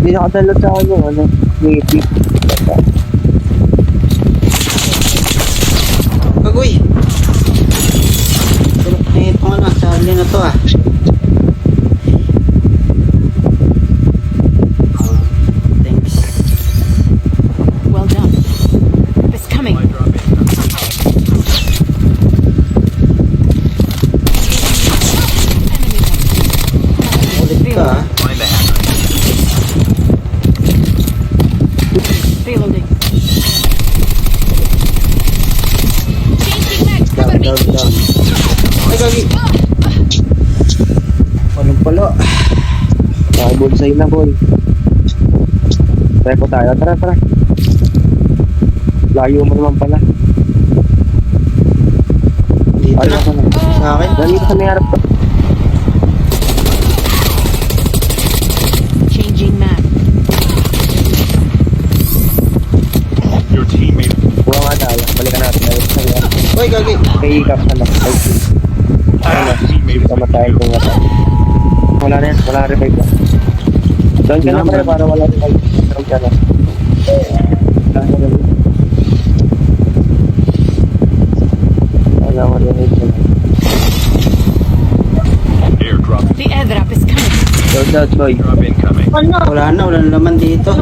Hindi nakadalot sa ano, native. Kagoy! Tulok na ito nga Charlie na to ah. Thanks. Well done. It's coming. Ulit ka ah. Reloading. Down. Ay, gagi! Walang pala. Nakabulsay na, boy. Try po tayo. Tara. Layo mo naman pala. Dito Ano na. ka na? Sa akin. Dali ka may harap ka. Changing map. Your teammate. Buka nga tayo. Balikan natin. Uy, gagi! Kay Ikap na lang. Teammate has been Kamatayin ko nga tayo. Wala na yan. Wala na revive na. Doon ka na pre para wala revive. Doon ka na. Wala na revive. Wala na revive. airdrop. The airdrop is coming. Load out, boy. Drop incoming. Wala na naman dito.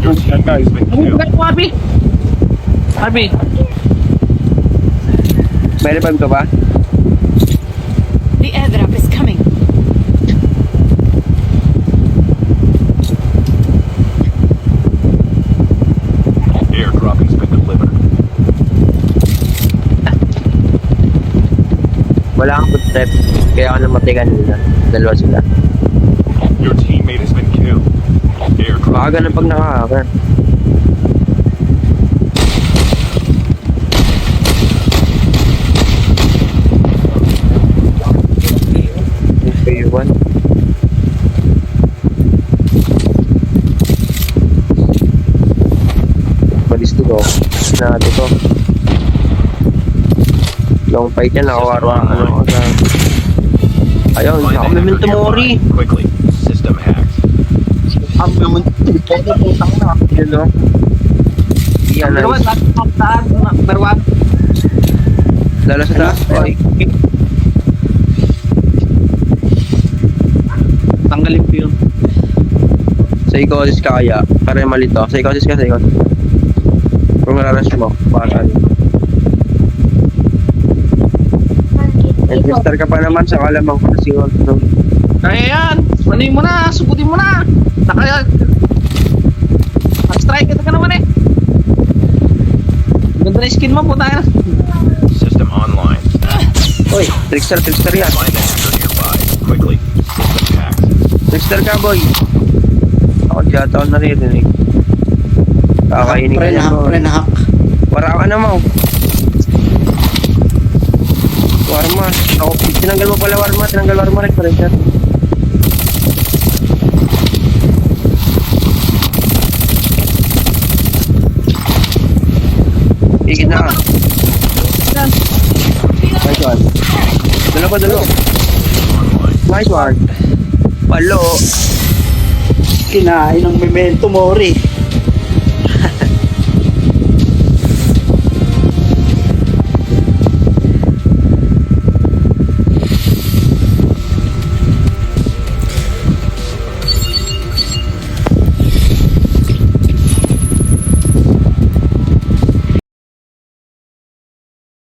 Your teammate has been killed. Harvey, May revive ka ba? The airdrop is coming. Airdropping's been delivered. Wala kang footstep. Kaya ako namatay kanina. Dalawa sila. Your teammate has been killed. Airdrop. Baka ganun pag nakaka. P1. Balisto ko. Nato to. Long fight yan. Nakawarwa. Ano ka. Ayun. Find the Ako namin hacker tumori. nearby. Quickly. System hacked. Up naman. Yun o. Yan na. Berwan. Lalo sa taas. Oy. Tanggalin ko yun. Sa ikosis ka kaya. Para malito. Sa ikosis ka. Kung nararas mo. Para. Investor ka pa naman sa kalamang ko na si Otto. Kaya yan. Manin mo na. Sugutin mo na. Nakaya. Strike kita ka naman eh. Ganda na yung skin mo po tayo. System online. Oy, trickster yan. Find the hacker nearby. Quickly. System hacked. Trickster ka, boy. Ako di ata ako naririnig. Kakainin ka niya, boy. Pre na hack. Wara ka na, Mau. Warma. Ako, tinanggal mo pala Warma. Tinanggal Warma rin pa rin siya. Ikit na. Nice one. Dalo. Online. Nice one. Palo. Kinain ng memento mori.